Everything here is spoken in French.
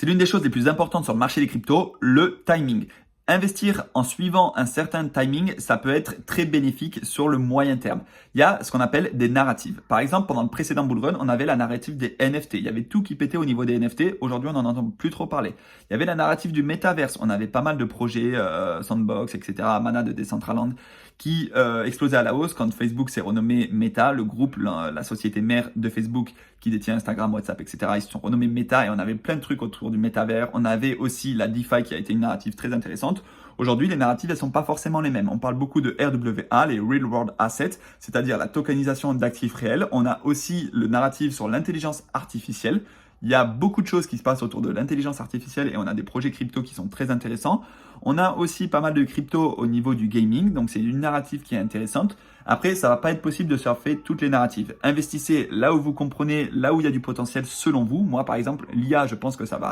C'est l'une des choses les plus importantes sur le marché des cryptos, le timing. Investir en suivant un certain timing, ça peut être très bénéfique sur le moyen terme. Il y a ce qu'on appelle des narratives. Par exemple, pendant le précédent bull run, on avait la narrative des NFT. Il y avait tout qui pétait au niveau des NFT. Aujourd'hui, on n'en entend plus trop parler. Il y avait la narrative du métaverse. On avait pas mal de projets, Sandbox, etc., Mana de Decentraland, qui explosaient à la hausse quand Facebook s'est renommé Meta, le groupe, la société mère de Facebook qui détient Instagram, WhatsApp, etc. Ils se sont renommés Meta et on avait plein de trucs autour du métavers. On avait aussi la DeFi qui a été une narrative très intéressante. Aujourd'hui, les narratives, elles sont pas forcément les mêmes. On parle beaucoup de RWA, les Real World Assets, c'est-à-dire la tokenisation d'actifs réels. On a aussi le narrative sur l'intelligence artificielle. Il y a beaucoup de choses qui se passent autour de l'intelligence artificielle et on a des projets crypto qui sont très intéressants. On a aussi pas mal de crypto au niveau du gaming, donc c'est une narrative qui est intéressante. Après, ça va pas être possible de surfer toutes les narratives. Investissez là où vous comprenez, là où il y a du potentiel selon vous. Moi, par exemple, l'IA, je pense que ça va